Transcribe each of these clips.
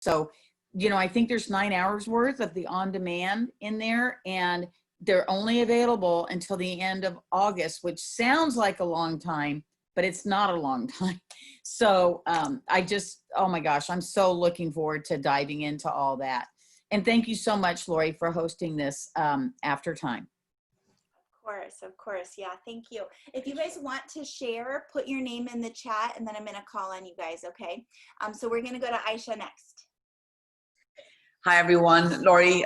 So, I think there's 9 hours worth of the on-demand in there, and they're only available until the end of August, which sounds like a long time, but it's not a long time. So oh my gosh, I'm so looking forward to diving into all that. And thank you so much, Lori, for hosting this after time. Of course. Yeah, thank you. If you guys want to share, put your name in the chat, and then I'm going to call on you guys, okay? So we're going to go to Aisha next. Hi, everyone. Lori,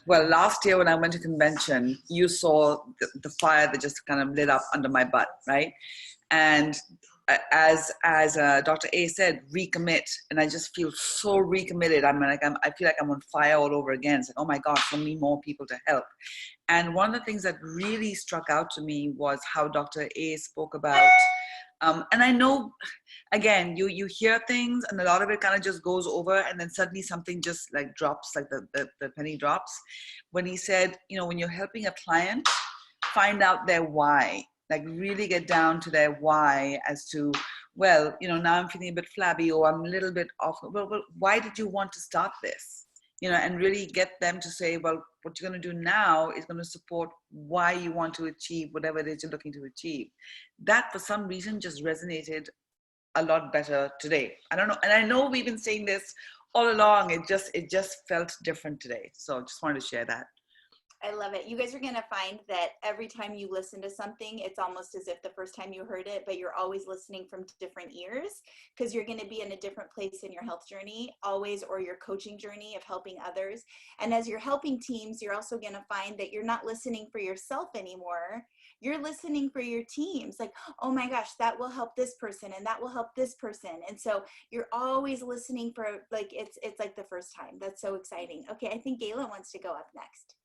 well, last year when I went to convention, you saw the fire that just kind of lit up under my butt, right? And as Dr. A said, recommit, and I just feel so recommitted. I feel like I'm on fire all over again. It's like, oh my God, so many more people to help. And one of the things that really struck out to me was how Dr. A spoke about, and I know, again, you hear things and a lot of it kind of just goes over, and then suddenly something just like drops, like the penny drops. When he said, when you're helping a client, find out their why. Like really get down to their why as to, well, now I'm feeling a bit flabby, or I'm a little bit off. Well, why did you want to start this? And really get them to say, well, what you're going to do now is going to support why you want to achieve whatever it is you're looking to achieve. That for some reason just resonated a lot better today. I don't know. And I know we've been saying this all along. It just felt different today. So just wanted to share that. I love it. You guys are going to find that every time you listen to something, it's almost as if the first time you heard it, but you're always listening from different ears, because you're going to be in a different place in your health journey always, or your coaching journey of helping others. And as you're helping teams, you're also going to find that you're not listening for yourself anymore. You're listening for your teams. Like, oh my gosh, that will help this person, and that will help this person. And so you're always listening for, like, it's like the first time. That's so exciting. Okay. I think Gayla wants to go up next.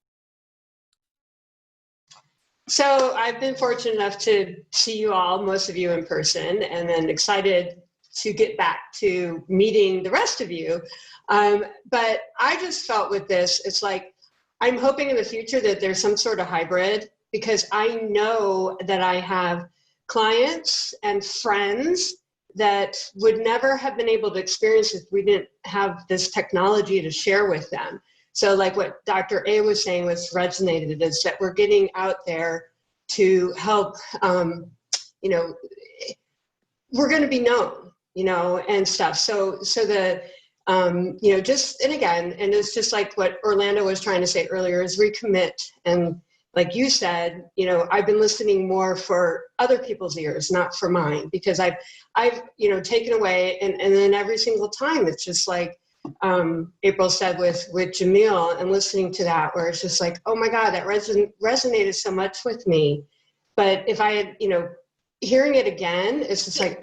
So I've been fortunate enough to see you all, most of you in person, and then excited to get back to meeting the rest of you. But I just felt with this, it's like, I'm hoping in the future that there's some sort of hybrid, because I know that I have clients and friends that would never have been able to experience if we didn't have this technology to share with them. So like what Dr. A was saying, what's resonated is that we're getting out there to help, we're going to be known, and stuff. So the, just, and again, and it's just like what Orlando was trying to say earlier is recommit. And like you said, I've been listening more for other people's ears, not for mine, because I've taken away, and then every single time it's just like, April said with Jamil, and listening to that, where it's just like, oh my God, that resonated so much with me. But if I had, hearing it again, it's just like,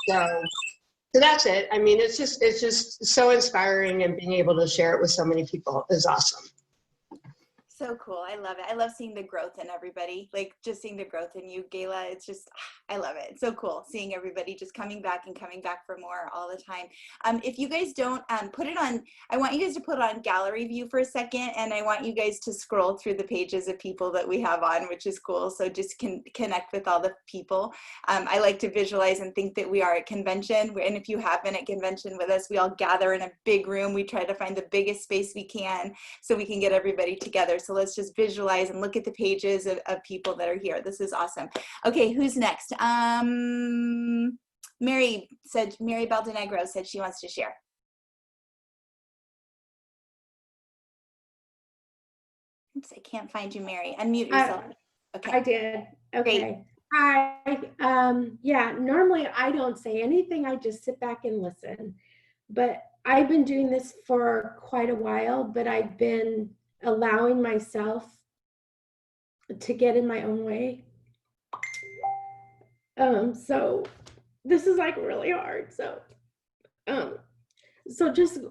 so that's it. I mean, it's just so inspiring, and being able to share it with so many people is awesome. So cool. I love it. I love seeing the growth in everybody, like just seeing the growth in you, Gayla. It's just, I love it. It's so cool seeing everybody just coming back for more all the time. If you guys don't put it on, I want you guys to put it on gallery view for a second, and I want you guys to scroll through the pages of people that we have on, which is cool. So just connect with all the people. I like to visualize and think that we are at convention. And if you have been at convention with us, we all gather in a big room. We try to find the biggest space we can so we can get everybody together. So let's just visualize and look at the pages of people that are here. This is awesome. Okay, who's next? Mary Baldenegro said she wants to share. Oops, I can't find you, Mary. Unmute yourself. Okay. I did. Okay. Great. Hi. Yeah, normally I don't say anything. I just sit back and listen. But I've been doing this for quite a while, but I've been allowing myself to get in my own way. So this is like really hard. So just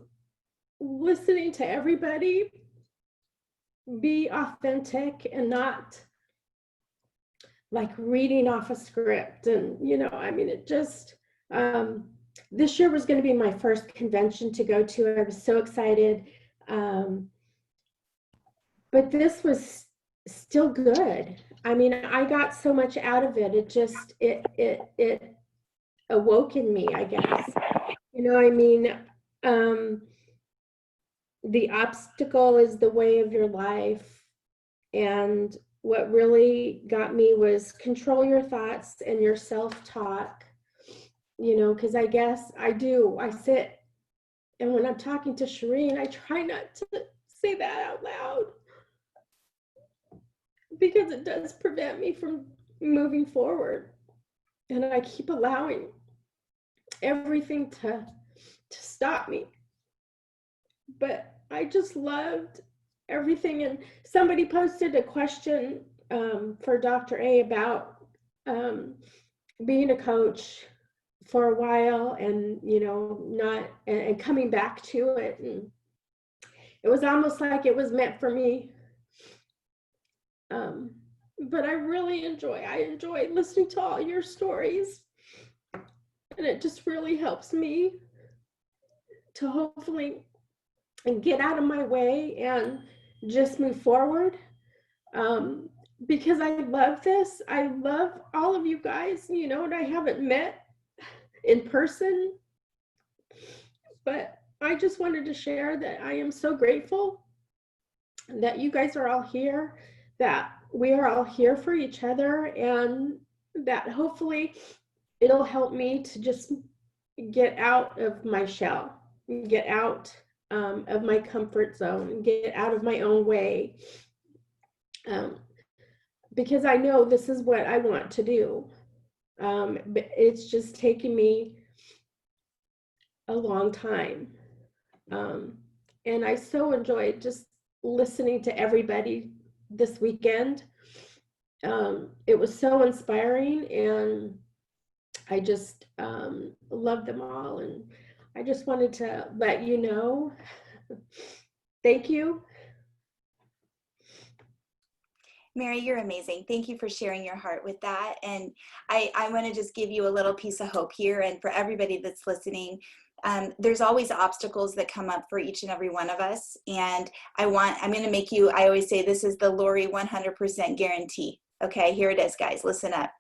listening to everybody, be authentic and not like reading off a script. And, I mean, it just, this year was going to be my first convention to go to. I was so excited. But this was still good. I mean, I got so much out of it. It just, awoke in me, I guess. You know, I mean, the obstacle is the way of your life. And what really got me was control your thoughts and your self-talk, you know, because I guess I sit, and when I'm talking to Shireen, I try not to say that out loud because it does prevent me from moving forward. And I keep allowing everything to stop me. But I just loved everything. And somebody posted a question for Dr. A about being a coach for a while and, you know, not, and coming back to it. And it was almost like it was meant for me. But I really enjoy listening to all your stories. And it just really helps me to hopefully get out of my way and just move forward. Because I love this. I love all of you guys, you know, and I haven't met in person, but I just wanted to share that I am so grateful that you guys are all here, that we are all here for each other, and that hopefully it'll help me to just get out of my shell, get out of my comfort zone, get out of my own way. Because I know this is what I want to do. But it's just taken me a long time. And I so enjoyed just listening to everybody this weekend. It was so inspiring, and I just love them all. And I just wanted to let you know, thank you. Mary, you're amazing. Thank you for sharing your heart with that. And I want to just give you a little piece of hope here. And for everybody that's listening, there's always obstacles that come up for each and every one of us. And I'm going to make you, I always say this is the Lori 100% guarantee. Okay, here it is, guys. Listen up.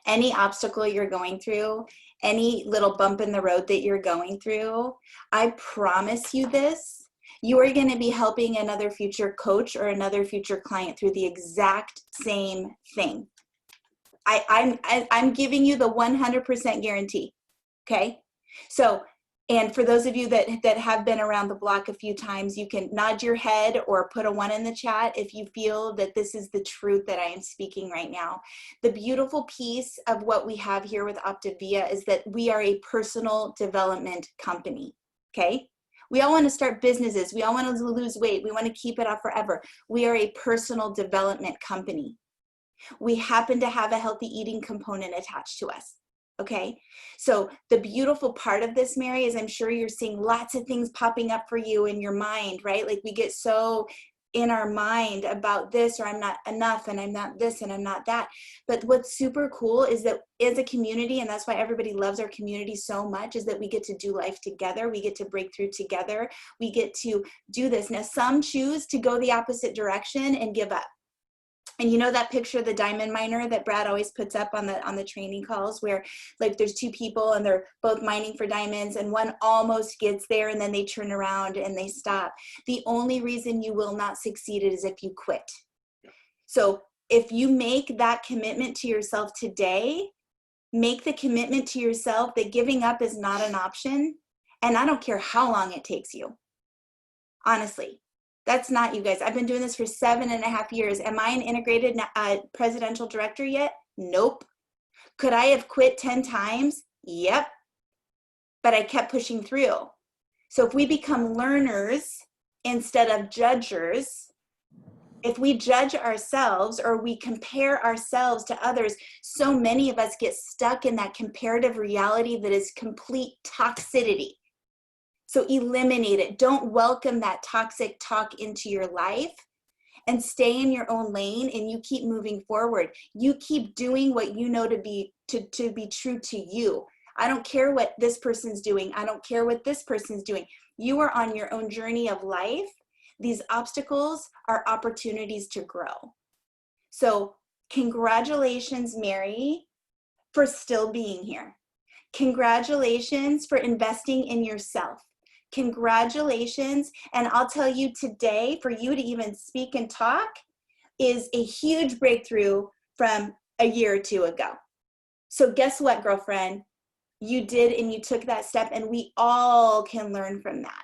Any obstacle you're going through, any little bump in the road that you're going through, I promise you this. You are going to be helping another future coach or another future client through the exact same thing. I'm giving you the 100% guarantee. Okay. So, and for those of you that have been around the block a few times, you can nod your head or put a 1 in the chat if you feel that this is the truth that I am speaking right now. The beautiful piece of what we have here with Optavia is that we are a personal development company. Okay. We all want to start businesses. We all want to lose weight. We want to keep it off forever. We are a personal development company. We happen to have a healthy eating component attached to us. Okay. So the beautiful part of this, Mary, is I'm sure you're seeing lots of things popping up for you in your mind, right? Like we get so in our mind about this, or I'm not enough, and I'm not this, and I'm not that. But what's super cool is that as a community, and that's why everybody loves our community so much, is that we get to do life together. We get to break through together. We get to do this. Now, some choose to go the opposite direction and give up. And you know that picture of the diamond miner that Brad always puts up on the training calls, where like there's 2 people and they're both mining for diamonds, and one almost gets there and then they turn around and they stop. The only reason you will not succeed is if you quit. So if you make that commitment to yourself today, make the commitment to yourself that giving up is not an option. And I don't care how long it takes you. Honestly. That's not you guys. I've been doing this for 7.5 years. Am I an integrated presidential director yet? Nope. Could I have quit 10 times? Yep. But I kept pushing through. So if we become learners instead of judgers, if we judge ourselves or we compare ourselves to others, so many of us get stuck in that comparative reality that is complete toxicity. So eliminate it. Don't welcome that toxic talk into your life, and stay in your own lane, and you keep moving forward. You keep doing what you know to be true to you. I don't care what this person's doing. I don't care what this person's doing. You are on your own journey of life. These obstacles are opportunities to grow. So congratulations, Mary, for still being here. Congratulations for investing in yourself. Congratulations. And I'll tell you today, for you to even speak and talk is a huge breakthrough from a year or two ago. So guess what, girlfriend? You did, and you took that step, and we all can learn from that.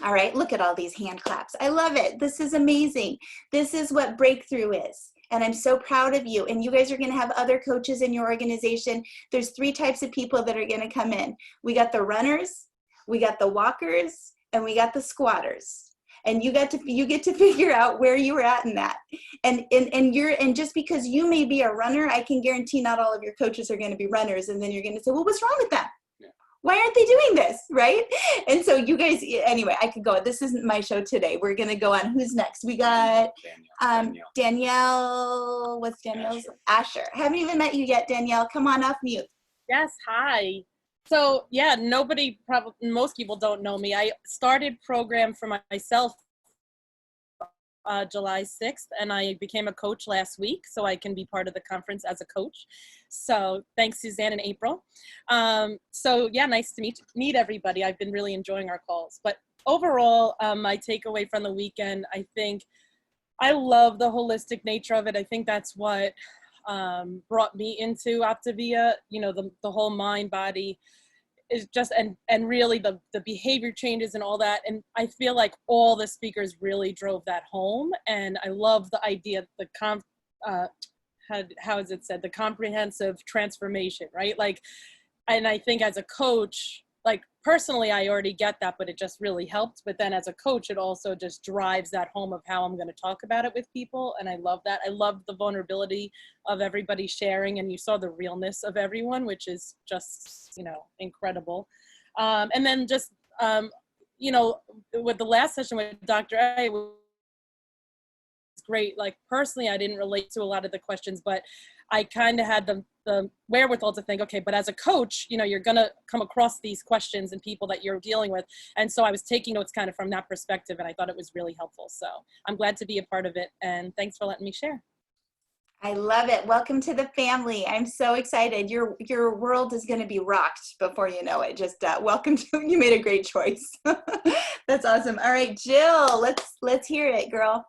All right, look at all these hand claps. I love it. This is amazing. This is what breakthrough is. And I'm so proud of you. And you guys are going to have other coaches in your organization. There's 3 types of people that are going to come in. We got the runners, we got the walkers, and we got the squatters. And you get to figure out where you were at in that. And just because you may be a runner, I can guarantee not all of your coaches are going to be runners. And then you're going to say, well, what's wrong with them? Why aren't they doing this, right? And so you guys, anyway, I could go. This isn't my show today. We're going to go on. Who's next? We got Danielle. What's Danielle's? Asher. Haven't even met you yet, Danielle. Come on off mute. Yes, hi. So yeah, most people don't know me. I started program for myself July 6th, and I became a coach last week, so I can be part of the conference as a coach. So thanks, Suzanne and April. So yeah, nice to meet everybody. I've been really enjoying our calls. But overall, my takeaway from the weekend, I think I love the holistic nature of it. I think that's what brought me into Optavia, you know, the whole mind, body, is just, and really the behavior changes and all that. And I feel like all the speakers really drove that home. And I love the idea, how is it said? The comprehensive transformation, right? Like, and I think as a coach, like personally, I already get that, but it just really helped. But then as a coach, it also just drives that home of how I'm going to talk about it with people. And I love that. I love the vulnerability of everybody sharing, and you saw the realness of everyone, which is just, you know, incredible. And then just, you know, with the last session with Dr. A, it was great. Like personally, I didn't relate to a lot of the questions, but I kind of had the wherewithal to think, okay, but as a coach, you know, you're going to come across these questions and people that you're dealing with. And so I was taking notes kind of from that perspective, and I thought it was really helpful. So I'm glad to be a part of it, and thanks for letting me share. I love it. Welcome to the family. I'm so excited. Your world is going to be rocked before you know it. Just welcome to, you made a great choice. That's awesome. All right, Jill, let's hear it, girl.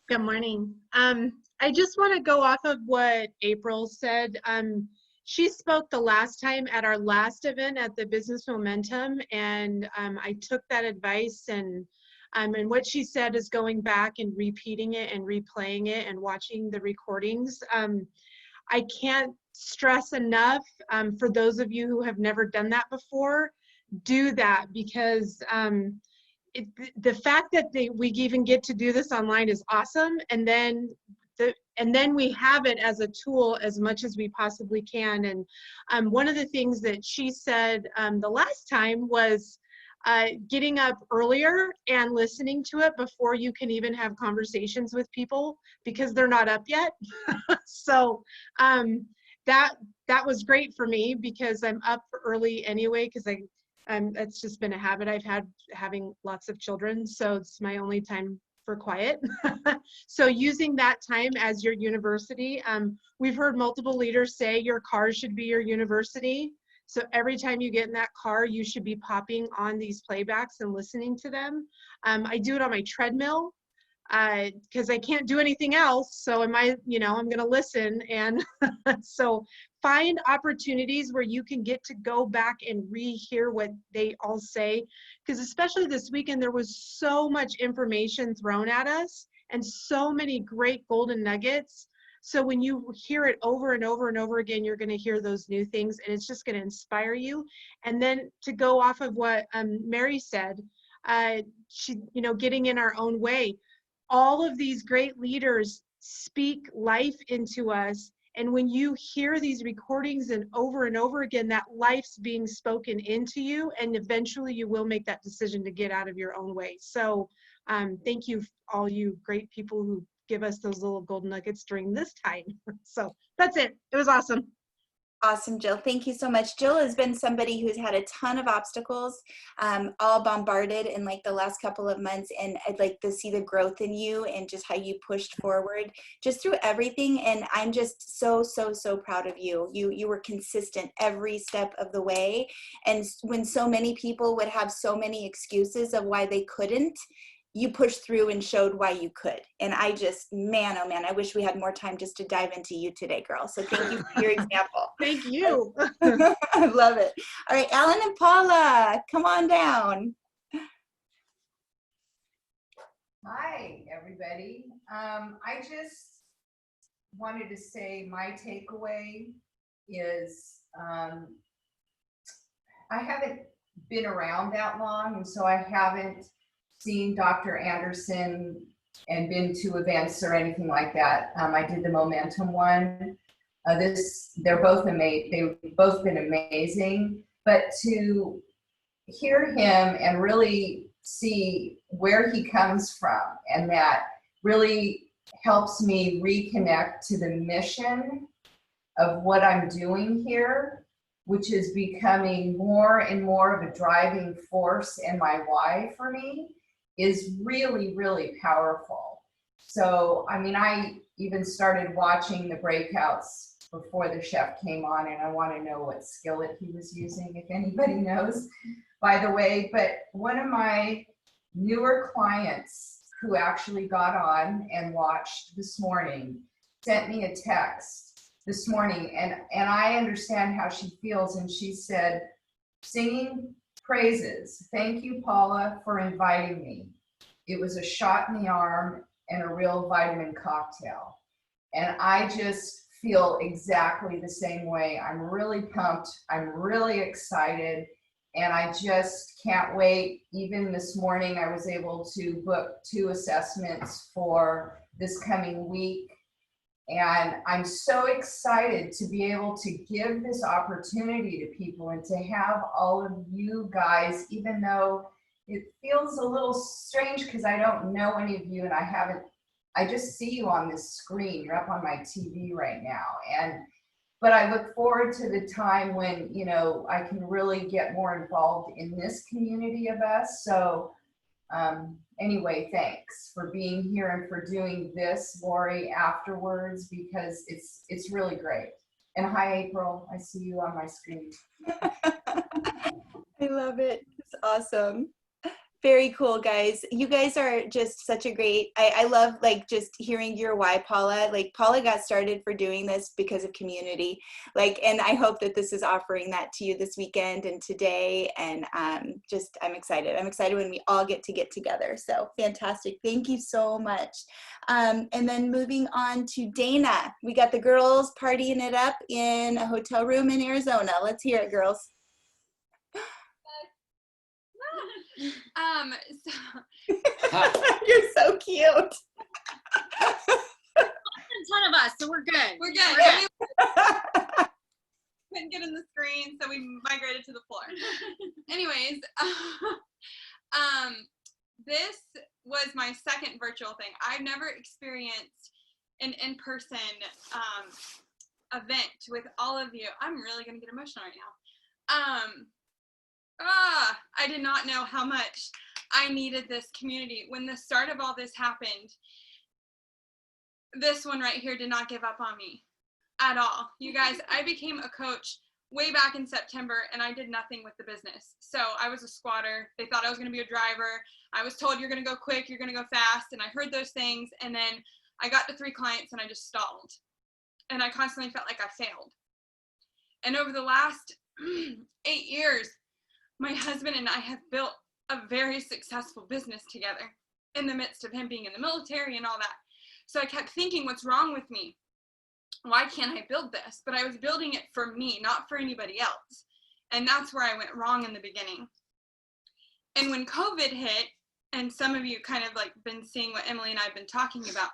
Good morning. I just want to go off of what April said. She spoke the last time at our last event at the Business Momentum, and I took that advice, and what she said is going back and repeating it and replaying it and watching the recordings. I can't stress enough, for those of you who have never done that before, do that, because the fact that we even get to do this online is awesome. And then we have it as a tool as much as we possibly can. And one of the things that she said the last time was getting up earlier and listening to it before you can even have conversations with people, because they're not up yet. So that was great for me, because I'm up early anyway, because it's just been a habit I've had, having lots of children. So it's my only time for quiet. So using that time as your university. We've heard multiple leaders say your car should be your university. So every time you get in that car, you should be popping on these playbacks and listening to them. I do it on my treadmill because I can't do anything else. So I'm going to listen. And so find opportunities where you can get to go back and rehear what they all say. Because especially this weekend, there was so much information thrown at us and so many great golden nuggets. So when you hear it over and over and over again, you're going to hear those new things, and it's just going to inspire you. And then to go off of what Mary said, getting in our own way. All of these great leaders speak life into us. And when you hear these recordings and over again, that life's being spoken into you, and eventually you will make that decision to get out of your own way. So thank you, all you great people who give us those little golden nuggets during this time. So that's it. It was awesome. Awesome, Jill. Thank you so much. Jill has been somebody who's had a ton of obstacles, all bombarded in like the last couple of months. And I'd like to see the growth in you and just how you pushed forward just through everything. And I'm just so, so, so proud of you. You were consistent every step of the way. And when so many people would have so many excuses of why they couldn't, you pushed through and showed why you could. And I just, man, oh man, I wish we had more time just to dive into you today, girl. So thank you for your example. Thank you. I love it. All right, Alan and Paula, come on down. Hi, everybody. I just wanted to say my takeaway is I haven't been around that long, and so I haven't seen Dr. Anderson and been to events or anything like that. I did the Momentum one. They're both amazing. They've both been amazing, but to hear him and really see where he comes from, and that really helps me reconnect to the mission of what I'm doing here, which is becoming more and more of a driving force and my why for me, is really, really powerful. So, I mean, I even started watching the breakouts before the chef came on, and I want to know what skillet he was using, if anybody knows, by the way. But one of my newer clients who actually got on and watched this morning sent me a text this morning, and I understand how she feels, and she said, singing praises. Thank you, Paula, for inviting me. It was a shot in the arm and a real vitamin cocktail. And I just feel exactly the same way. I'm really pumped. I'm really excited. And I just can't wait. Even this morning, I was able to book 2 assessments for this coming week. And I'm so excited to be able to give this opportunity to people and to have all of you guys, even though it feels a little strange because I don't know any of you and I just see you on this screen. You're up on my TV right now. But I look forward to the time when, you know, I can really get more involved in this community of us. So anyway, thanks for being here and for doing this, Lori, afterwards, because it's really great. And hi, April. I see you on my screen. I love it. It's awesome. Very cool, guys. You guys are just such a great, I love like just hearing your why, Paula. Like Paula got started for doing this because of community. Like, and I hope that this is offering that to you this weekend and today. And I'm excited. I'm excited when we all get together. So fantastic. Thank you so much. And then moving on to Dana. We got the girls partying it up in a hotel room in Arizona. Let's hear it, girls. You're so cute. A ton of us, so we're good. We're good. Couldn't get in the screen, so we migrated to the floor. Anyways, this was my second virtual thing. I've never experienced an in-person event with all of you. I'm really gonna get emotional right now. I did not know how much I needed this community. When the start of all this happened, this one right here did not give up on me at all. You guys, I became a coach way back in September, and I did nothing with the business. So I was a squatter. They thought I was going to be a driver. I was told you're going to go quick, you're going to go fast, and I heard those things, and then I got to 3 clients and I just stalled. And I constantly felt like I failed. And over the last 8 years, my husband and I have built a very successful business together in the midst of him being in the military and all that. So I kept thinking, what's wrong with me? Why can't I build this? But I was building it for me, not for anybody else. And that's where I went wrong in the beginning. And when COVID hit, and some of you kind of like been seeing what Emily and I have been talking about,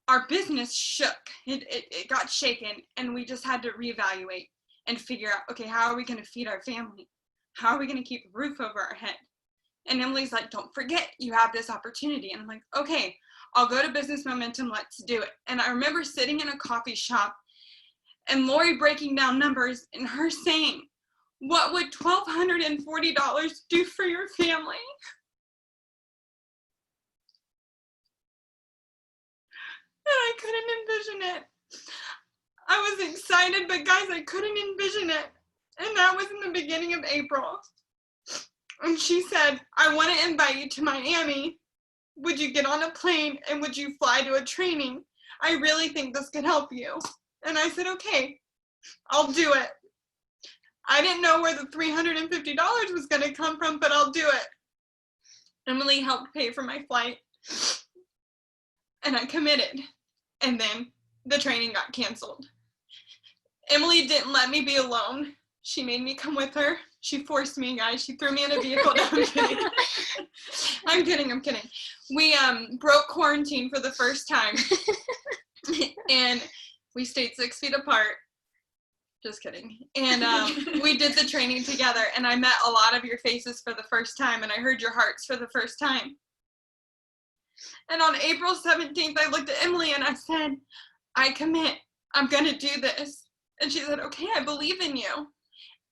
our business shook. It got shaken, and we just had to reevaluate and figure out, okay, how are we going to feed our family? How are we going to keep a roof over our head? And Emily's like, don't forget, you have this opportunity. And I'm like, okay, I'll go to Business Momentum. Let's do it. And I remember sitting in a coffee shop and Lori breaking down numbers and her saying, what would $1,240 do for your family? And I couldn't envision it. I was excited, but guys, I couldn't envision it. And that was in the beginning of April. And she said, I want to invite you to Miami. Would you get on a plane and would you fly to a training? I really think this could help you. And I said, okay, I'll do it. I didn't know where the $350 was going to come from, but I'll do it. Emily helped pay for my flight. And I committed. And then the training got canceled. Emily didn't let me be alone. She made me come with her. She forced me, guys. She threw me in a vehicle. No, I'm kidding. I'm kidding. We broke quarantine for the first time. And we stayed 6 feet apart. Just kidding. And we did the training together. And I met a lot of your faces for the first time. And I heard your hearts for the first time. And on April 17th, I looked at Emily and I said, I commit. I'm going to do this. And she said, okay, I believe in you.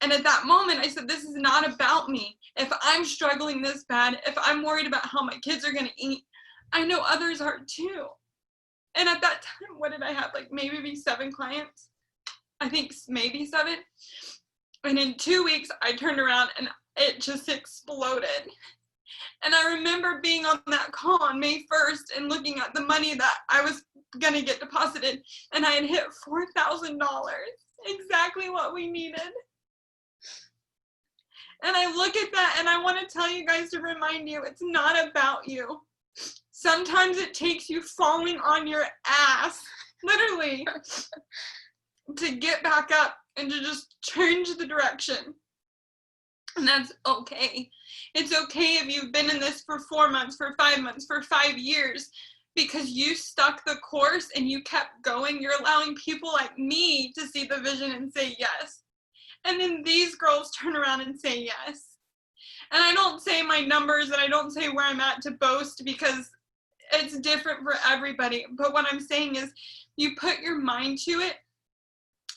And at that moment, I said, this is not about me. If I'm struggling this bad, if I'm worried about how my kids are going to eat, I know others are too. And at that time, what did I have? Like maybe 7 clients? I think maybe 7. And in 2 weeks, I turned around and it just exploded. And I remember being on that call on May 1st and looking at the money that I was going to get deposited. And I had hit $4,000, exactly what we needed. And I look at that and I want to tell you guys to remind you, it's not about you. Sometimes it takes you falling on your ass, literally, to get back up and to just change the direction. And that's okay. It's okay if you've been in this for 4 months, for 5 months, for 5 years, because you stuck the course and you kept going. You're allowing people like me to see the vision and say yes. And then these girls turn around and say yes. And I don't say my numbers and I don't say where I'm at to boast because it's different for everybody. But what I'm saying is you put your mind to it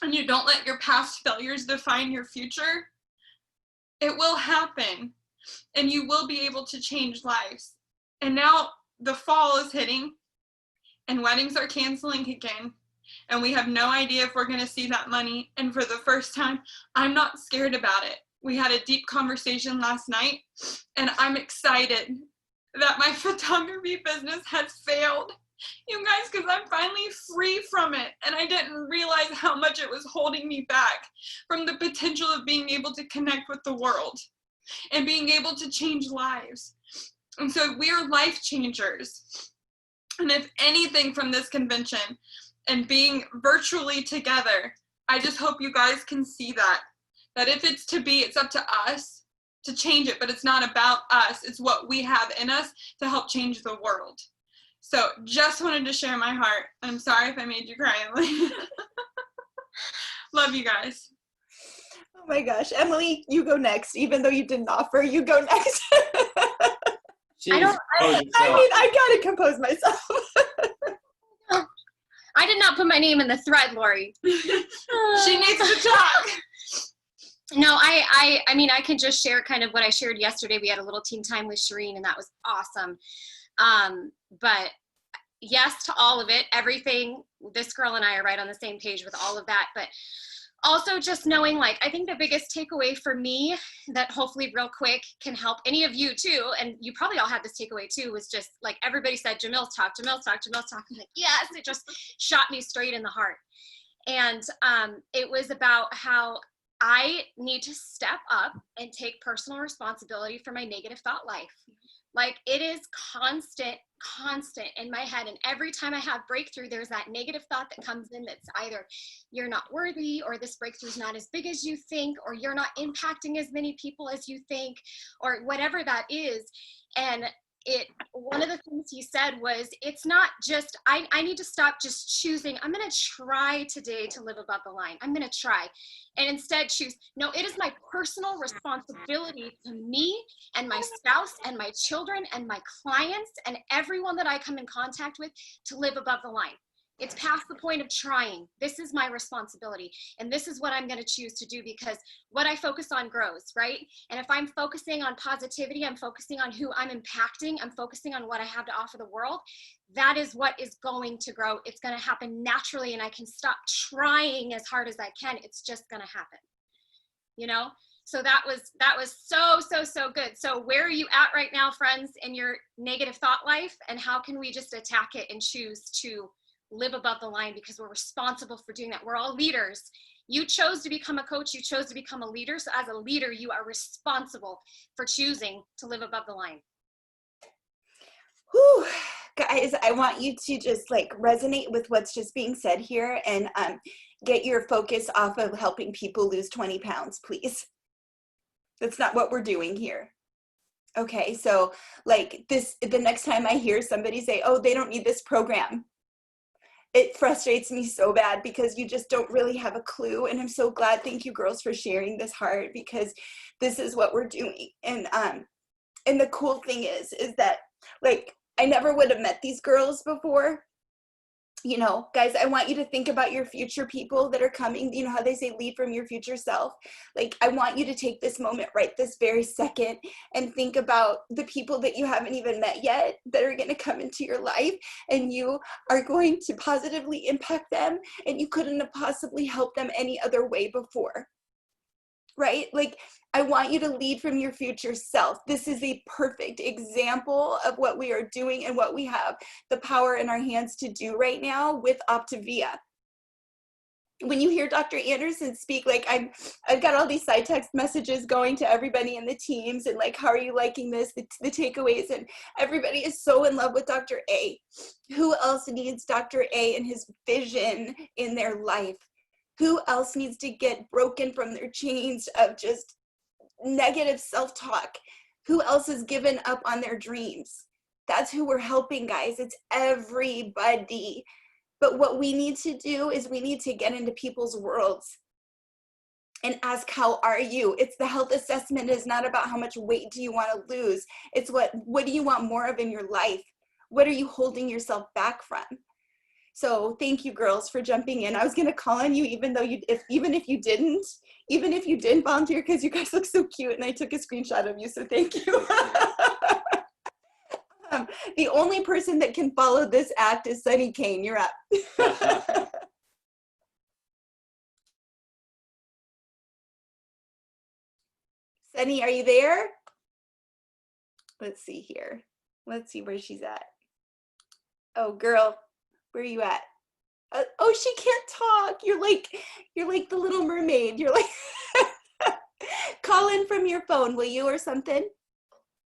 and you don't let your past failures define your future. It will happen and you will be able to change lives. And now the fall is hitting and weddings are canceling again. And we have no idea if we're going to see that money. And for the first time, I'm not scared about it. We had a deep conversation last night, and I'm excited that my photography business has failed. You guys, because I'm finally free from it. And I didn't realize how much it was holding me back from the potential of being able to connect with the world and being able to change lives. And so we are life changers. And if anything from this convention, and being virtually together, I just hope you guys can see that if it's to be, it's up to us to change it, but it's not about us. It's what we have in us to help change the world. So just wanted to share my heart. I'm sorry if I made you cry, Emily. Love you guys. Oh my gosh, Emily, you go next. Even though you didn't offer, you go next. I mean, I gotta compose myself. I did not put my name in the thread, Lori. She needs to talk. No, I mean, I can just share kind of what I shared yesterday. We had a little team time with Shireen, and that was awesome. But yes to all of it. Everything, this girl and I are right on the same page with all of that. But also just knowing, like, I think the biggest takeaway for me that hopefully real quick can help any of you too, and you probably all had this takeaway too, was just like everybody said, Jamil's talk. I'm like, yes, it just shot me straight in the heart. And it was about how I need to step up and take personal responsibility for my negative thought life. Like, it is constant in my head. And every time I have breakthrough, there's that negative thought that comes in that's either you're not worthy, or this breakthrough is not as big as you think, or you're not impacting as many people as you think, or whatever that is. And one of the things he said was, it's not just, I need to stop just choosing, I'm going to try today to live above the line. I'm going to try. And instead choose, no, it is my personal responsibility to me and my spouse and my children and my clients and everyone that I come in contact with to live above the line. It's past the point of trying. This is my responsibility. And this is what I'm going to choose to do, because what I focus on grows, right? And if I'm focusing on positivity, I'm focusing on who I'm impacting, I'm focusing on what I have to offer the world, that is what is going to grow. It's going to happen naturally, and I can stop trying as hard as I can. It's just going to happen, you know? So that was so good. So where are you at right now, friends, in your negative thought life? And how can we just attack it and choose to live above the line, because we're responsible for doing that. We're all leaders. You chose to become a coach. You chose to become a leader. So as a leader, you are responsible for choosing to live above the line. Whew. Guys, I want you to just like resonate with what's just being said here, and get your focus off of helping people lose 20 pounds, please. That's not what we're doing here. Okay, so like this, the next time I hear somebody say, oh, they don't need this program, it frustrates me so bad, because you just don't really have a clue. And I'm so glad, thank you girls for sharing this heart, because this is what we're doing. And the cool thing is that like, I never would have met these girls before. You know, guys, I want you to think about your future people that are coming. You know how they say lead from your future self? Like, I want you to take this moment right this very second and think about the people that you haven't even met yet that are going to come into your life, and you are going to positively impact them, and you couldn't have possibly helped them any other way before. Right? Like, I want you to lead from your future self. This is a perfect example of what we are doing and what we have the power in our hands to do right now with Optavia. When you hear Dr. Anderson speak, like I've got all these side text messages going to everybody in the teams, and like, how are you liking this? The takeaways, and everybody is so in love with Dr. A. Who else needs Dr. A and his vision in their life? Who else needs to get broken from their chains of just negative self-talk? Who else has given up on their dreams? That's who we're helping, guys. It's everybody. But what we need to do is we need to get into people's worlds and ask, how are you? It's the health assessment is not about how much weight do you want to lose. It's what do you want more of in your life? What are you holding yourself back from? So thank you, girls, for jumping in. I was going to call on you, even if you didn't volunteer, because you guys look so cute, and I took a screenshot of you. So thank you. The only person that can follow this act is Sunny Kane. You're up. Sunny, are you there? Let's see here. Let's see where she's at. Oh, girl. Where are you at? Oh, she can't talk. You're like the Little Mermaid. You're like, call in from your phone, will you, or something?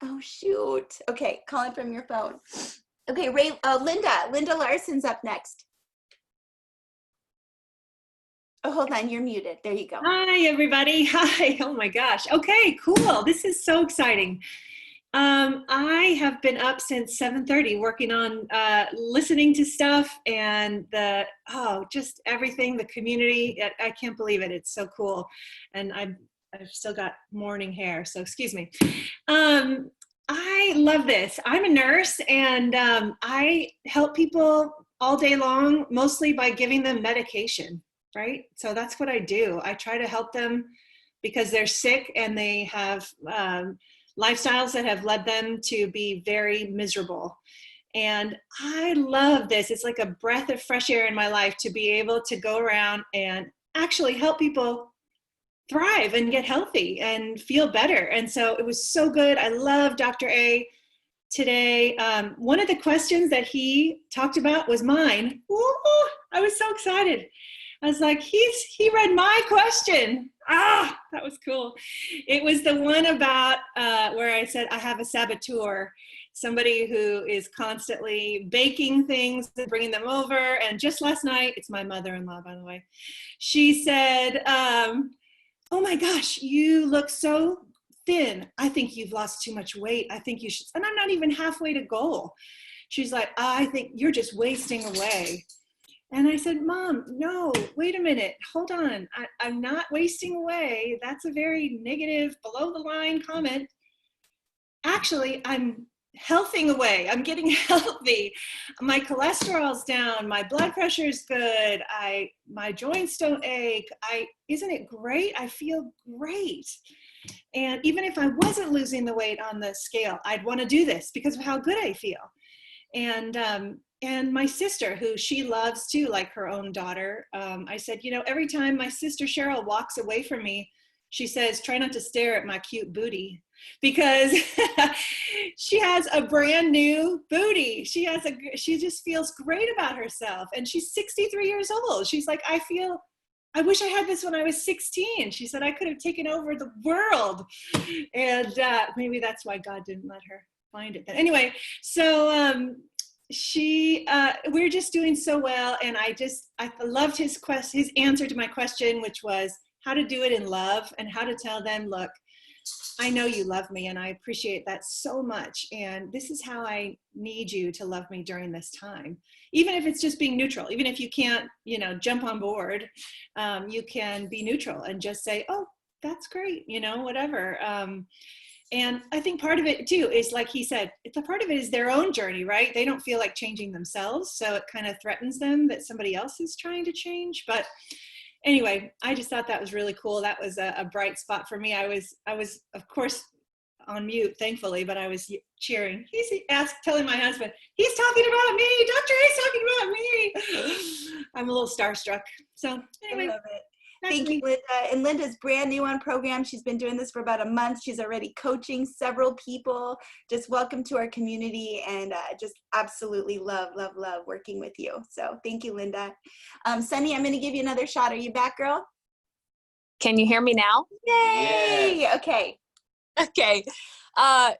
Oh, shoot. Okay, call in from your phone. Okay, Linda Larson's up next. Oh, hold on, you're muted. There you go. Hi, everybody. Hi. Oh my gosh. Okay, cool. This is so exciting. I have been up since 7:30 working on listening to stuff and just everything, the community. I can't believe it. It's so cool. And I've still got morning hair, so excuse me. I love this. I'm a nurse, and I help people all day long, mostly by giving them medication, right? So that's what I do. I try to help them because they're sick and they have lifestyles that have led them to be very miserable. And I love this. It's like a breath of fresh air in my life to be able to go around and actually help people thrive and get healthy and feel better. And so it was so good. I love Dr. A today. One of the questions that he talked about was mine. Ooh, I was so excited. I was like, he read my question. That was cool. It was the one about where I said, I have a saboteur, somebody who is constantly baking things and bringing them over. And just last night, it's my mother-in-law, by the way, she said, oh my gosh, you look so thin. I think you've lost too much weight. I think you should, and I'm not even halfway to goal. She's like, I think you're just wasting away. And I said, Mom, no, wait a minute, hold on. I'm not wasting away. That's a very negative, below the line comment. Actually, I'm healthing away. I'm getting healthy. My cholesterol's down. My blood pressure is good. My joints don't ache. Isn't it great? I feel great. And even if I wasn't losing the weight on the scale, I'd want to do this because of how good I feel. And my sister, who she loves too, like her own daughter, I said, every time my sister Cheryl walks away from me, she says, try not to stare at my cute booty, because she has a brand new booty. She just feels great about herself. And she's 63 years old. She's like, I wish I had this when I was 16. She said, I could have taken over the world. And maybe that's why God didn't let her find it. But anyway, so we're just doing so well. And I loved his answer to my question, which was how to do it in love and how to tell them, look, I know you love me and I appreciate that so much. And this is how I need you to love me during this time. Even if it's just being neutral, even if you can't, jump on board, you can be neutral and just say, oh, that's great, whatever. And I think part of it too is, like he said, a part of it is their own journey, right? They don't feel like changing themselves. So it kind of threatens them that somebody else is trying to change. But anyway, I just thought that was really cool. That was a bright spot for me. I was of course on mute, thankfully, but I was cheering. He's telling my husband, he's talking about me. Dr. A's talking about me. I'm a little starstruck. So anyway. I love it. Thank you, Linda. And Linda's brand new on program. She's been doing this for about a month. She's already coaching several people. Just welcome to our community, and just absolutely love working with you. So thank you, Linda. Sunny, I'm going to give you another shot. Are you back, girl? Can you hear me now? Yay! Yeah. Okay.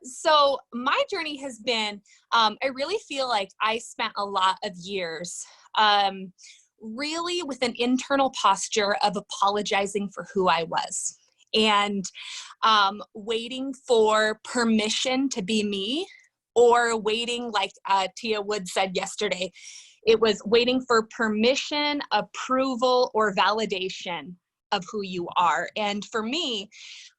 So my journey has been, I really feel like I spent a lot of years really with an internal posture of apologizing for who I was and waiting for permission to be me, or waiting, like Tia Wood said yesterday, it was waiting for permission, approval, or validation of who you are. And for me,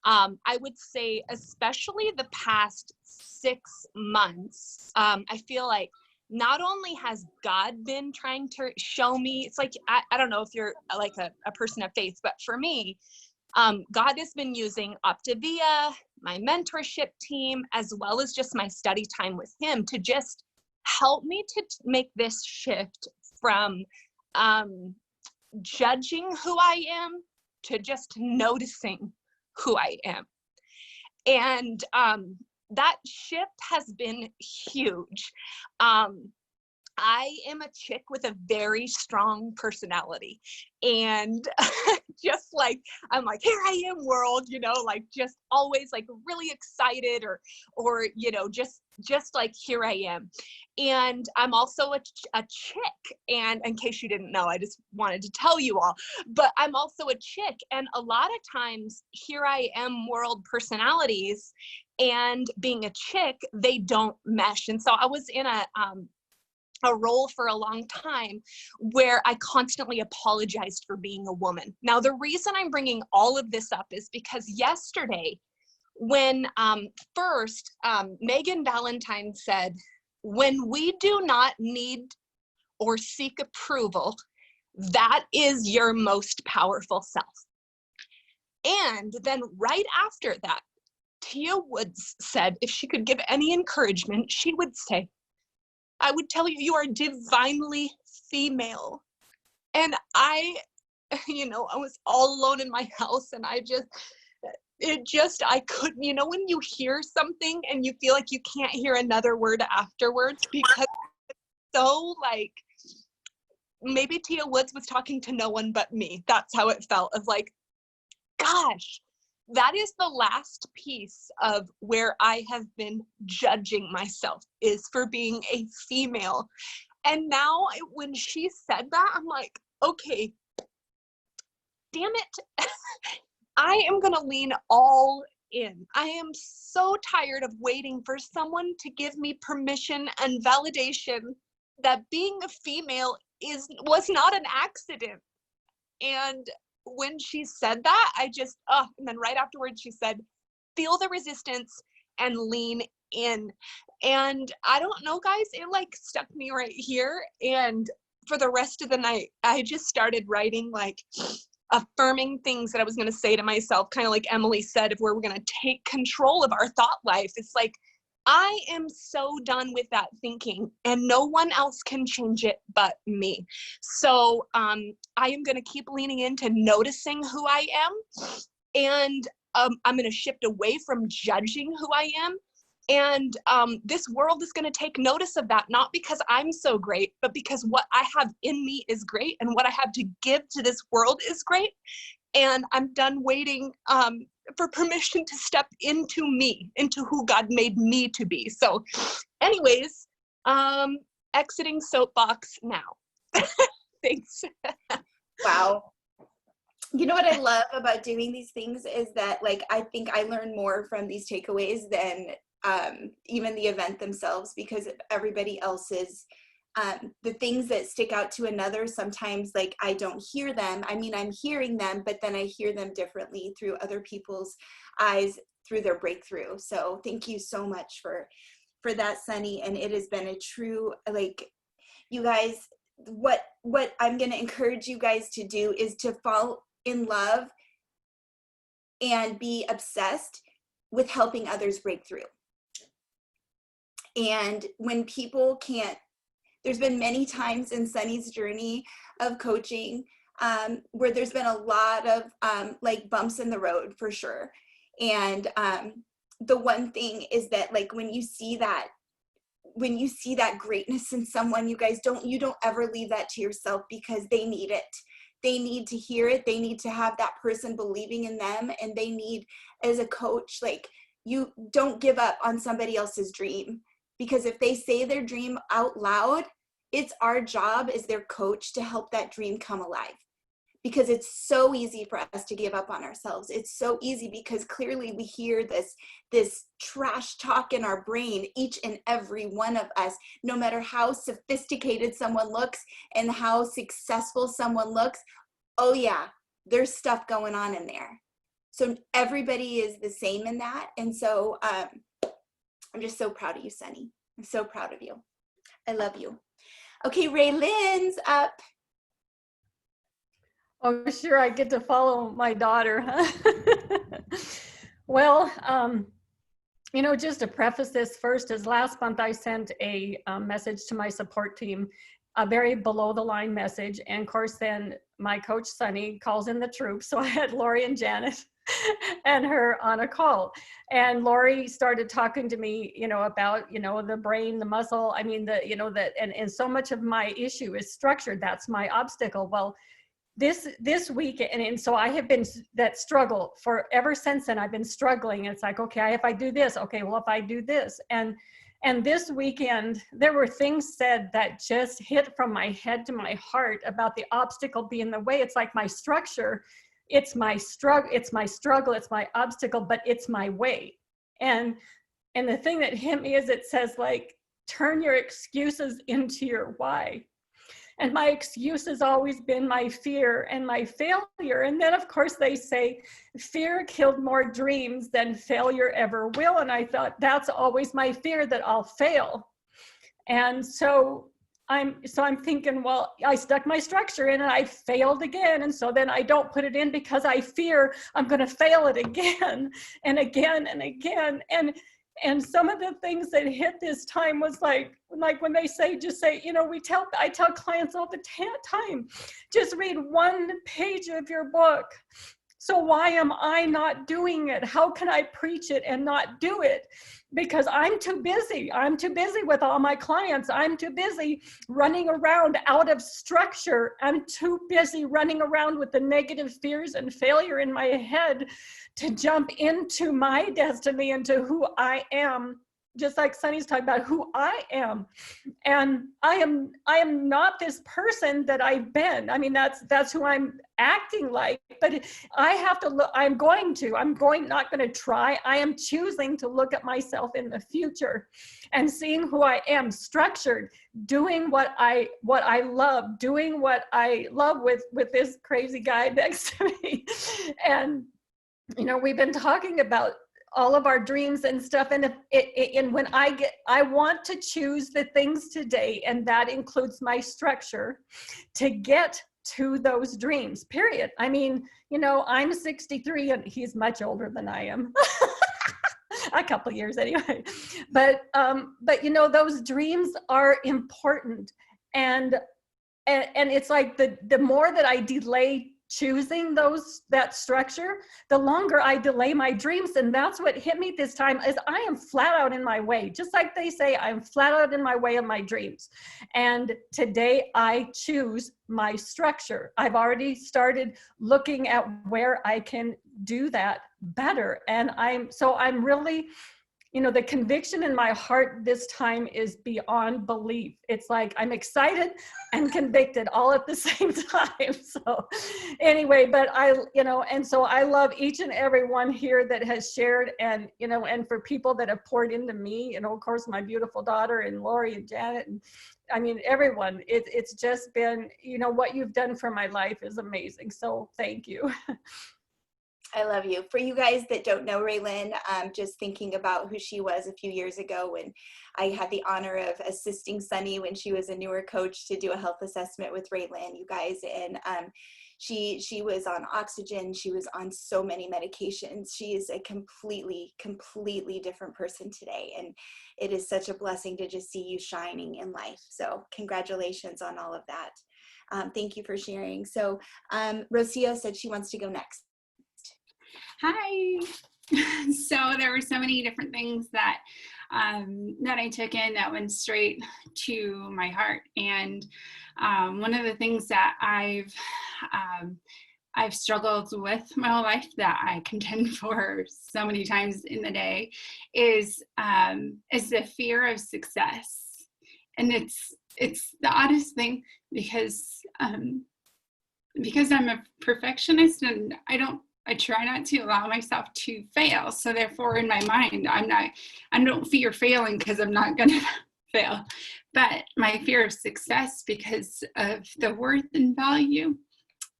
I would say, especially the past 6 months, I feel like not only has God been trying to show me, it's like, I don't know if you're like a person of faith, but for me, God has been using Optavia, my mentorship team, as well as just my study time with him to just help me to make this shift from judging who I am to just noticing who I am. And that shift has been huge. I am a chick with a very strong personality, and just like, I'm like, here I am world, like just always like really excited or, just like, here I am. And I'm also a chick. And in case you didn't know, I just wanted to tell you all, but I'm also a chick. And a lot of times, here I am world personalities and being a chick, they don't mesh. And so I was in a role for a long time where I constantly apologized for being a woman. Now, the reason I'm bringing all of this up is because yesterday, when first Megan Valentine said, when we do not need or seek approval, that is your most powerful self. And then right after that, Tia Woods said, if she could give any encouragement, she would say, I would tell you, you are divinely female. And I was all alone in my house, and I couldn't, when you hear something and you feel like you can't hear another word afterwards, because it's so like, maybe Tia Woods was talking to no one but me. That's how it felt, of like, gosh, that is the last piece of where I have been judging myself, is for being a female. And now when she said that, I'm like, okay, damn it. I am going to lean all in. I am so tired of waiting for someone to give me permission and validation that being a female was not an accident. And when she said that, I just, and then right afterwards she said, feel the resistance and lean in. And I don't know, guys, it like stuck me right here. And for the rest of the night, I just started writing like affirming things that I was going to say to myself, kind of like Emily said, if we're going to take control of our thought life. It's like, I am so done with that thinking, and no one else can change it but me. So I am going to keep leaning into noticing who I am, and I'm going to shift away from judging who I am. And this world is going to take notice of that, not because I'm so great, but because what I have in me is great, and what I have to give to this world is great. And I'm done waiting for permission to step into me, into who God made me to be. So anyways, exiting soapbox now. Thanks. Wow. You know what I love about doing these things is that, like, I think I learn more from these takeaways than even the event themselves, because of everybody else's the things that stick out to another. Sometimes, like, I don't hear them. I mean, I'm hearing them, but then I hear them differently through other people's eyes, through their breakthrough. So thank you so much for that, Sunny. And it has been a true, like, you guys, what I'm going to encourage you guys to do is to fall in love and be obsessed with helping others break through. And when people can't, there's been many times in Sunny's journey of coaching where there's been a lot of like bumps in the road, for sure. And the one thing is that, like, when you see that greatness in someone, you guys don't ever leave that to yourself, because they need it. They need to hear it. They need to have that person believing in them. And they need, as a coach, like, you don't give up on somebody else's dream, because if they say their dream out loud, it's our job as their coach to help that dream come alive. Because it's so easy for us to give up on ourselves. It's so easy because clearly we hear this trash talk in our brain, each and every one of us, no matter how sophisticated someone looks and how successful someone looks. Oh yeah, there's stuff going on in there. So everybody is the same in that. And so I'm just so proud of you, Sunny. I'm so proud of you. I love you. Okay, Ray Lynn's up. Oh, sure, I get to follow my daughter, huh? Well, you know, just to preface this first, is last month I sent a message to my support team, a very below the line message. And of course, then my coach, Sunny, calls in the troops. So I had Lori and Janet and her on a call. And Lori started talking to me, you know, about, you know, the brain, the muscle. I mean, the, you know, that, and so much of my issue is structured. That's my obstacle. Well, this week, and so I have been that struggle for ever since then. I've been struggling. It's like, okay, if I do this, okay, well, if I do this, and this weekend there were things said that just hit from my head to my heart about the obstacle being the way. It's like my structure, it's my struggle, it's my obstacle, but it's my way. And the thing that hit me is it says, like, turn your excuses into your why. And my excuse has always been my fear and my failure. And then, of course, they say fear killed more dreams than failure ever will. And I thought, that's always my fear, that I'll fail. And so I'm thinking, well, I stuck my structure in and I failed again. And so then I don't put it in because I fear I'm going to fail it again and again and again. And some of the things that hit this time was like when they say, just say, you know, I tell clients all the time, just read one page of your book. So why am I not doing it? How can I preach it and not do it? Because I'm too busy. I'm too busy with all my clients. I'm too busy running around out of structure. I'm too busy running around with the negative fears and failure in my head to jump into my destiny, into who I am. Just like Sunny's talking about who I am. And I am not this person that I've been. I mean, that's who I'm acting like, but I have to look, not going to try. I am choosing to look at myself in the future and seeing who I am, structured, doing what I love, doing what I love with this crazy guy next to me. And, you know, we've been talking about all of our dreams and stuff. And and when I want to choose the things today, and that includes my structure to get to those dreams, period. I mean, you know, I'm 63 and he's much older than I am. A couple years anyway. But you know, those dreams are important. And it's like the more that I delay choosing that structure, the longer I delay my dreams. And that's what hit me this time, is I am flat out in my way. Just like they say, I'm flat out in my way of my dreams. And today I choose my structure. I've already started looking at where I can do that better. And I'm really, you know, the conviction in my heart this time is beyond belief. It's like I'm excited and convicted all at the same time. So anyway, but you know, and so I love each and every one here that has shared, and, you know, and for people that have poured into me, you know, of course, my beautiful daughter and Lori and Janet, and I mean, everyone, it's just been, you know, what you've done for my life is amazing. So thank you. I love you. For you guys that don't know Raylyn, just thinking about who she was a few years ago when I had the honor of assisting Sunny when she was a newer coach to do a health assessment with Raylyn, you guys. And she was on oxygen. She was on so many medications. She is a completely different person today. And it is such a blessing to just see you shining in life. So congratulations on all of that. Thank you for sharing. So Rocio said she wants to go next. Hi. So there were so many different things that I took in that went straight to my heart. And one of the things that I've struggled with my whole life, that I contend for so many times in the day, is the fear of success. And it's the oddest thing, because I'm a perfectionist, and I try not to allow myself to fail. So therefore, in my mind, I don't fear failing because I'm not going to fail. But my fear of success, because of the worth and value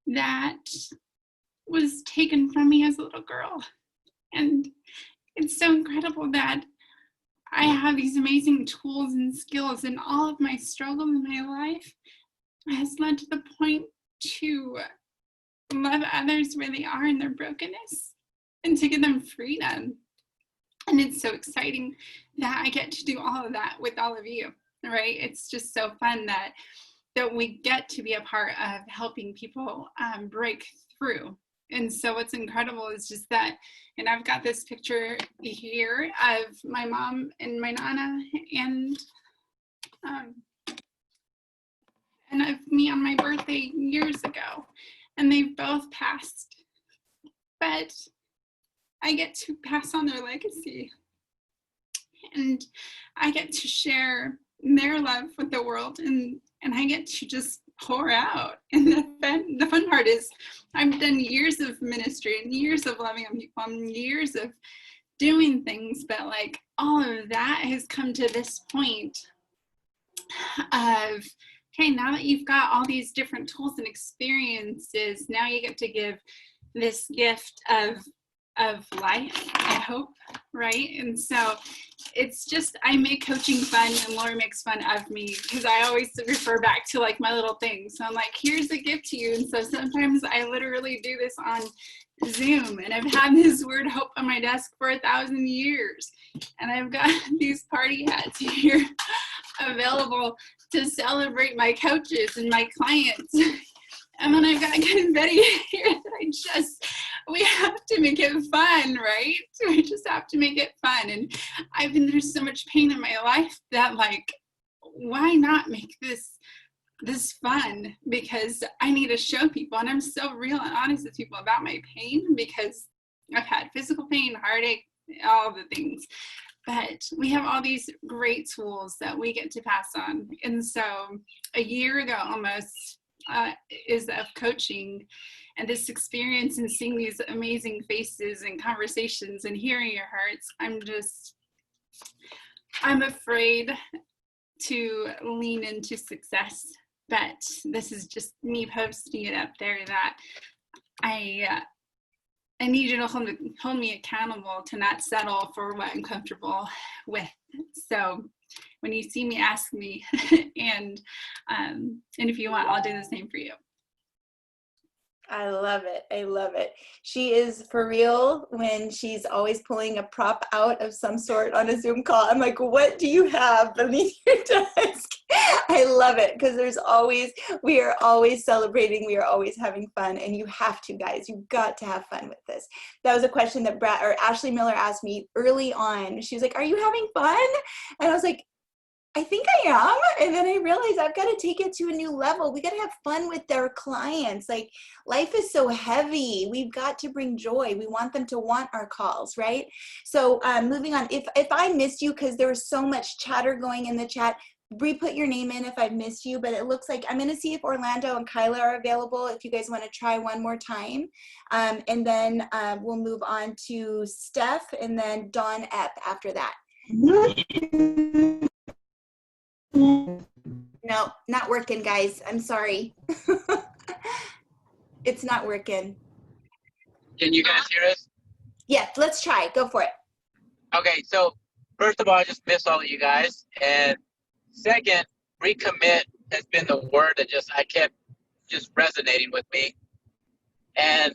that was taken from me as a little girl. And it's so incredible that I have these amazing tools and skills, and all of my struggle in my life has led to the point to love others where they are in their brokenness and to give them freedom. And it's so exciting that I get to do all of that with all of you, right? It's just so fun that we get to be a part of helping people break through. And so what's incredible is just that, and I've got this picture here of my mom and my nana, and of me on my birthday years ago. And they've both passed, but I get to pass on their legacy, and I get to share their love with the world, and I get to just pour out. And the fun part is I've done years of ministry and years of loving on people and years of doing things, but like all of that has come to this point of, okay, now that you've got all these different tools and experiences, now you get to give this gift of life, I hope, right? And so it's just, I make coaching fun, and Lori makes fun of me because I always refer back to like my little things. So I'm like, here's a gift to you. And so sometimes I literally do this on Zoom, and I've had this word hope on my desk for 1,000 years. And I've got these party hats here available to celebrate my coaches and my clients. And then I've got confetti here that we have to make it fun, right? We just have to make it fun. And I've been through so much pain in my life that, like, why not make this fun? Because I need to show people, and I'm so real and honest with people about my pain, because I've had physical pain, heartache, all the things. But we have all these great tools that we get to pass on. And so a year ago almost is of coaching, and this experience and seeing these amazing faces and conversations and hearing your hearts, I'm afraid to lean into success. But this is just me posting it up there, that I need you to hold me accountable to not settle for what I'm comfortable with. So when you see me, ask me, and if you want, I'll do the same for you. I love it. I love it. She is for real when she's always pulling a prop out of some sort on a Zoom call. I'm like, what do you have beneath your desk? I love it because we are always celebrating. We are always having fun, and you have to, guys. You've got to have fun with this. That was a question that Ashley Miller asked me early on. She was like, are you having fun? And I was like, I think I am. And then I realized I've got to take it to a new level. We got to have fun with their clients. Like, life is so heavy. We've got to bring joy. We want them to want our calls, right? So moving on, if I missed you, because there was so much chatter going in the chat, re-put your name in if I missed you, but it looks like I'm going to see if Orlando and Kyla are available if you guys want to try one more time. And then we'll move on to Steph and then Dawn Epp after that. No, not working, guys. I'm sorry. It's not working. Can you guys hear us? Yeah, let's try. Go for it. Okay, so first of all, I just miss all of you guys. And second, recommit has been the word that I kept just resonating with me. And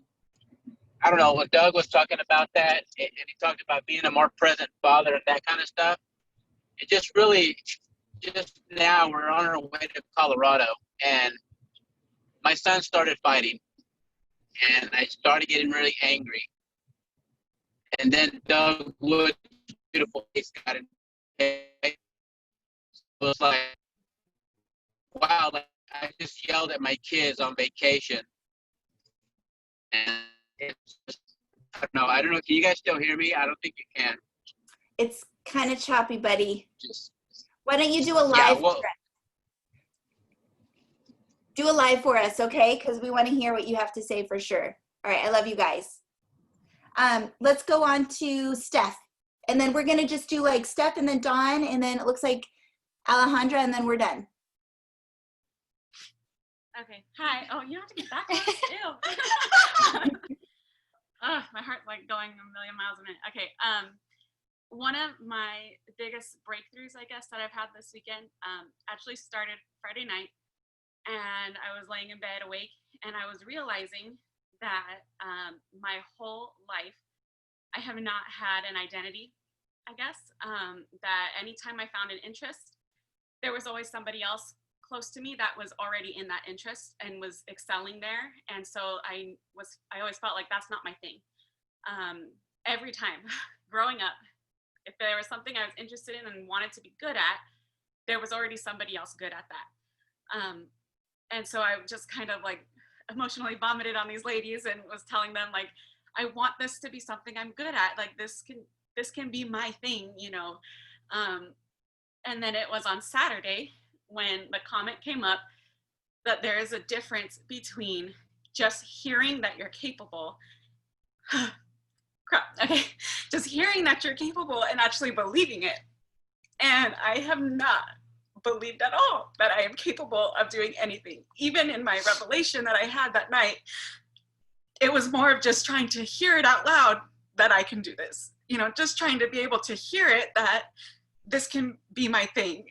I don't know, when Doug was talking about that, and he talked about being a more present father and that kind of stuff, it just really, just now we're on our way to Colorado, and my son started fighting, and I started getting really angry. And then Doug Wood's beautiful face got in. It was like, wow, like I just yelled at my kids on vacation. And it's just, I don't know, can you guys still hear me? I don't think you can. It's kind of choppy, buddy. Why don't you do a live for us? Do a live for us, okay? Because we want to hear what you have to say for sure. All right, I love you guys. Let's go on to Steph. And then we're going to just do like Steph and then Dawn, and then it looks like Alejandra, and then we're done. Okay. Hi. Oh, you have to get back on. Ew. Oh, my heart's like going a million miles a minute. Okay. One of my biggest breakthroughs, I guess, that I've had this weekend actually started Friday night, and I was laying in bed awake, and I was realizing that my whole life I have not had an identity, I guess, that anytime I found an interest, there was always somebody else close to me that was already in that interest and was excelling there. And so I always felt like that's not my thing. Every time growing up, if there was something I was interested in and wanted to be good at, there was already somebody else good at that. And so I just kind of like emotionally vomited on these ladies and was telling them like, I want this to be something I'm good at. Like this can be my thing, you know? And then it was on Saturday when the comment came up that there is a difference between just hearing that you're capable, just hearing that you're capable and actually believing it. And I have not believed at all that I am capable of doing anything. Even in my revelation that I had that night, it was more of just trying to hear it out loud that I can do this. You know, just trying to be able to hear it that this can be my thing.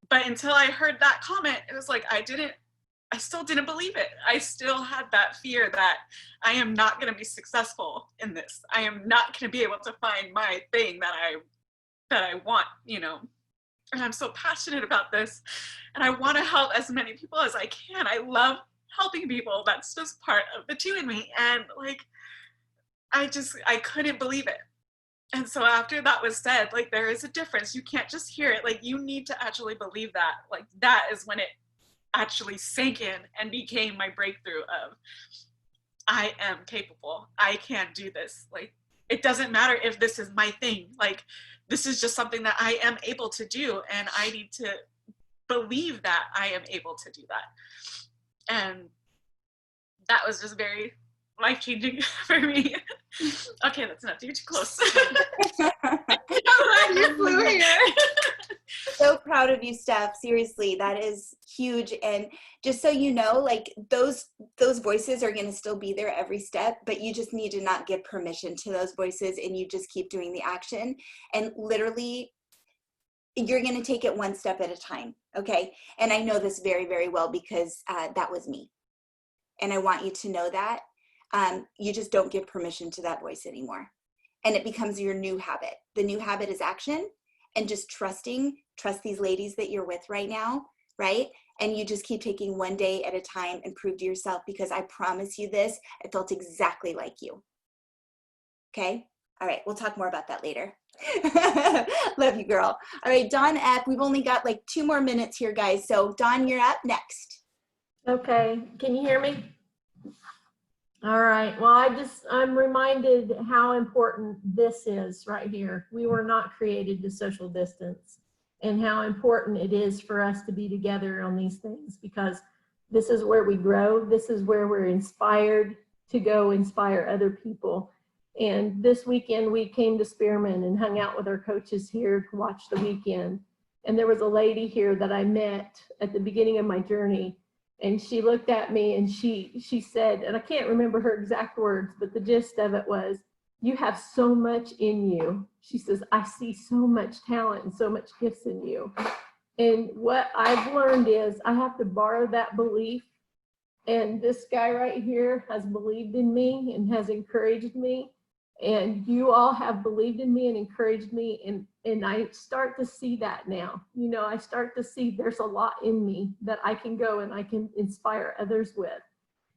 But until I heard that comment, it was like I still didn't believe it. I still had that fear that I am not going to be successful in this. I am not going to be able to find my thing that I want, you know. And I'm so passionate about this, and I want to help as many people as I can. I love helping people. That's just part of the two in me. And like, I couldn't believe it. And so after that was said, like, there is a difference. You can't just hear it. Like, you need to actually believe that. Like, that is when it actually sank in and became my breakthrough of, I am capable. I can do this. Like, it doesn't matter if this is my thing. Like, this is just something that I am able to do. And I need to believe that I am able to do that. And that was just very life-changing for me. Okay, that's enough. You're too close. I'm glad you flew here. so proud of you, Steph. Seriously, that is huge. And just so you know, like those voices are going to still be there every step, but you just need to not give permission to those voices, and you just keep doing the action. And literally, you're going to take it one step at a time. Okay. And I know this very, very well because that was me. And I want you to know that you just don't give permission to that voice anymore. And it becomes your new habit. The new habit is action and just trust these ladies that you're with right now, right? And you just keep taking one day at a time and prove to yourself, because I promise you this, I felt exactly like you. Okay? All right, we'll talk more about that later. Love you, girl. All right, Dawn F., we've only got like 2 more minutes here, guys. So Dawn, you're up next. Okay, can you hear me? All right, well, I'm reminded how important this is right here. We were not created to social distance, and how important it is for us to be together on these things, because this is where we grow. This is where we're inspired to go inspire other people. And this weekend we came to Spearman and hung out with our coaches here to watch the weekend. And there was a lady here that I met at the beginning of my journey. And she looked at me and she said, and I can't remember her exact words, but the gist of it was, "You have so much in you." She says, "I see so much talent and so much gifts in you." And what I've learned is I have to borrow that belief. And this guy right here has believed in me and has encouraged me. And you all have believed in me and encouraged me. And I start to see that now. You know, I start to see there's a lot in me that I can go and I can inspire others with.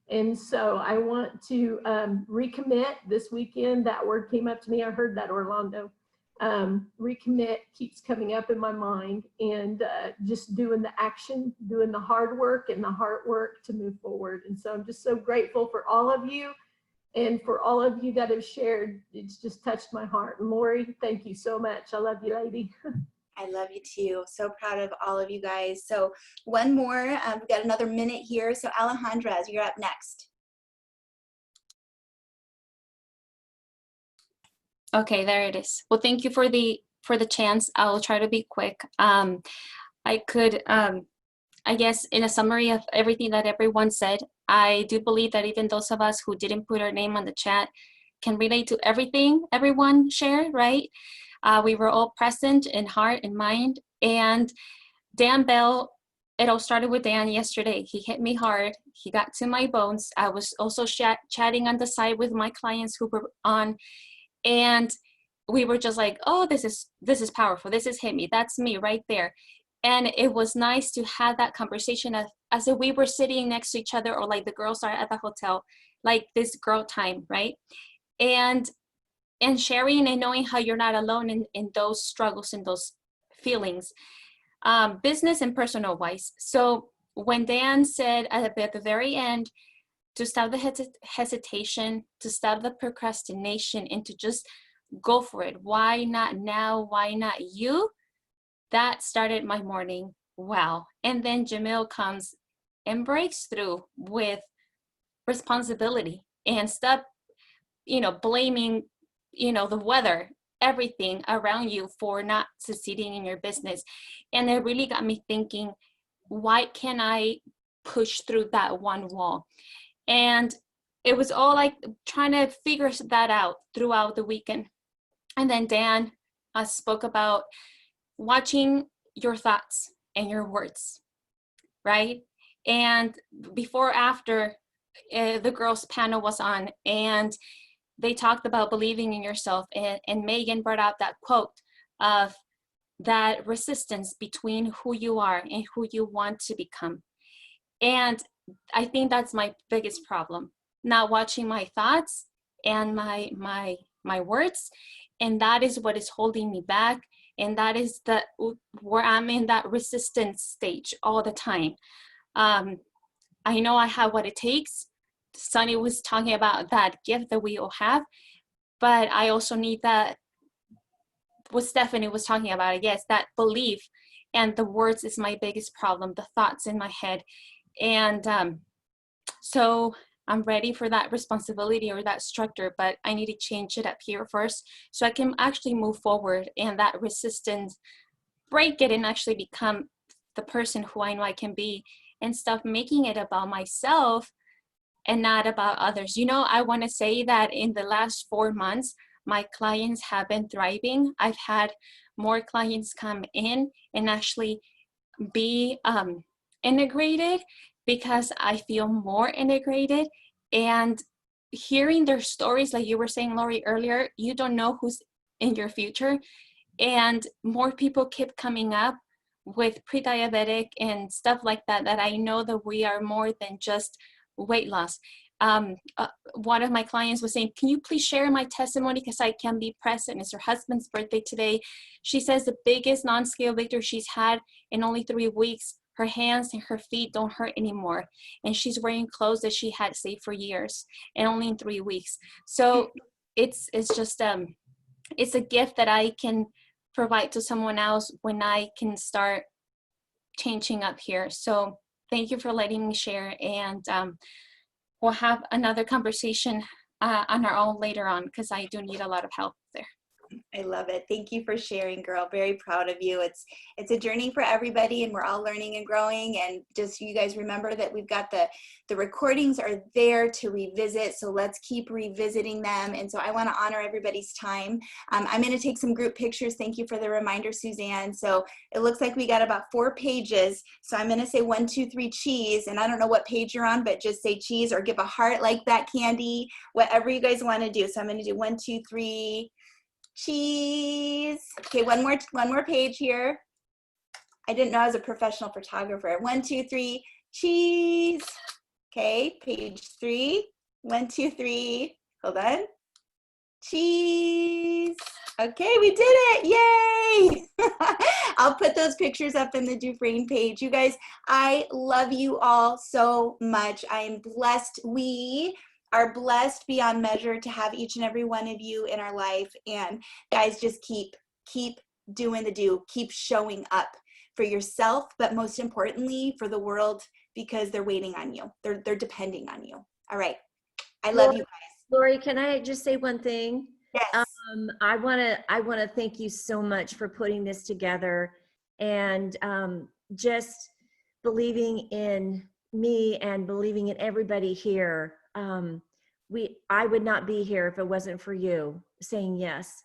And so I want to recommit this weekend. That word came up to me. I heard that, Orlando. Recommit keeps coming up in my mind, and just doing the action, doing the hard work and the heart work to move forward. And so I'm just so grateful for all of you. And for all of you that have shared, it's just touched my heart. And Lori, thank you so much. I love you, lady. I love you too. So proud of all of you guys. So one more, we've got another minute here. So Alejandra, you're up next. Okay, there it is. Well, thank you for the chance. I'll try to be quick. I could, I guess, in a summary of everything that everyone said, I do believe that even those of us who didn't put our name on the chat can relate to everything everyone shared, right? We were all present in heart and mind. And Dan Bell, it all started with Dan yesterday. He hit me hard. He got to my bones. I was also chatting on the side with my clients who were on, and we were just like, oh, this is powerful. This is hit me. That's me right there. And it was nice to have that conversation as if we were sitting next to each other, or like the girls are at the hotel, like this girl time, right? And sharing and knowing how you're not alone in those struggles and those feelings, business and personal wise. So when Dan said at the very end, to stop the hesitation, to stop the procrastination, and to just go for it. Why not now? Why not you? That started my morning. Wow. And then Jamil comes and breaks through with responsibility and stop, blaming, the weather, everything around you for not succeeding in your business. And it really got me thinking, why can't I push through that one wall? And it was all like trying to figure that out throughout the weekend. And then Dan spoke about watching your thoughts and your words, right? And before, after, the girls' panel was on, and they talked about believing in yourself. And Megan brought out that quote of that resistance between who you are and who you want to become. And I think that's my biggest problem, not watching my thoughts and my words. And that is what is holding me back. And that is where I'm in that resistance stage all the time. I know I have what it takes. Sunny was talking about that gift that we all have, but I also need that, what Stephanie was talking about, I guess, that belief. And the words is my biggest problem, the thoughts in my head. And so I'm ready for that responsibility or that structure, but I need to change it up here first so I can actually move forward, and that resistance break it and actually become the person who I know I can be, and stop making it about myself and not about others. You know, I want to say that in the last 4 months, my clients have been thriving. I've had more clients come in and actually be integrated, because I feel more integrated. And hearing their stories, like you were saying, Lori, earlier, you don't know who's in your future. And more people keep coming up with pre-diabetic and stuff like that, that I know that we are more than just weight loss. One of my clients was saying, can you please share my testimony because I can be present? It's her husband's birthday today. She says the biggest non-scale victory she's had in only 3 weeks. Her hands and her feet don't hurt anymore. And she's wearing clothes that she had saved for years, and only in 3 weeks. So it's just, it's a gift that I can provide to someone else when I can start changing up here. So thank you for letting me share, and we'll have another conversation on our own later on, because I do need a lot of help there. I love it. Thank you for sharing, girl. Very proud of you. It's a journey for everybody, and we're all learning and growing. And just you guys remember that we've got the recordings are there to revisit. So let's keep revisiting them. And so I want to honor everybody's time. I'm going to take some group pictures. Thank you for the reminder, Suzanne. So it looks like we got about 4 pages. So I'm going to say 1, 2, 3, cheese. And I don't know what page you're on, but just say cheese or give a heart like that, Candy, whatever you guys want to do. So I'm going to do 1, 2, 3. Cheese. Okay, one more page here. I didn't know I was a professional photographer. 1, 2, 3, cheese. Okay, page 3. 1, 2, 3. Hold on. Cheese. Okay, we did it. Yay! I'll put those pictures up in the Dufresne page. You guys, I love you all so much. I am blessed. We are blessed beyond measure to have each and every one of you in our life. And guys, just keep doing the do. Keep showing up for yourself, but most importantly for the world, because they're waiting on you. They're depending on you. All right. I love you guys. Lori, can I just say one thing? Yes. I wanna thank you so much for putting this together, and just believing in me and believing in everybody here. I would not be here if it wasn't for you saying yes.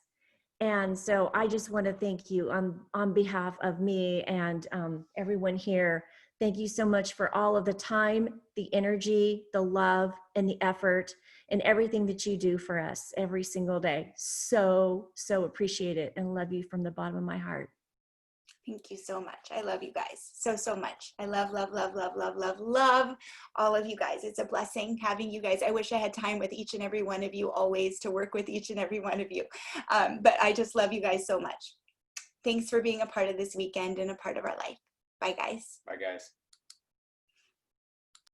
And so I just want to thank you on behalf of me and everyone here. Thank you so much for all of the time, the energy, the love, and the effort, and everything that you do for us every single day. So appreciate it and love you from the bottom of my heart. Thank you so much. I love you guys so much. I love all of you guys. It's a blessing having you guys. I wish I had time with each and every one of you always to work with each and every one of you. But I just love you guys so much. Thanks for being a part of this weekend and a part of our life. Bye, guys. Bye, guys.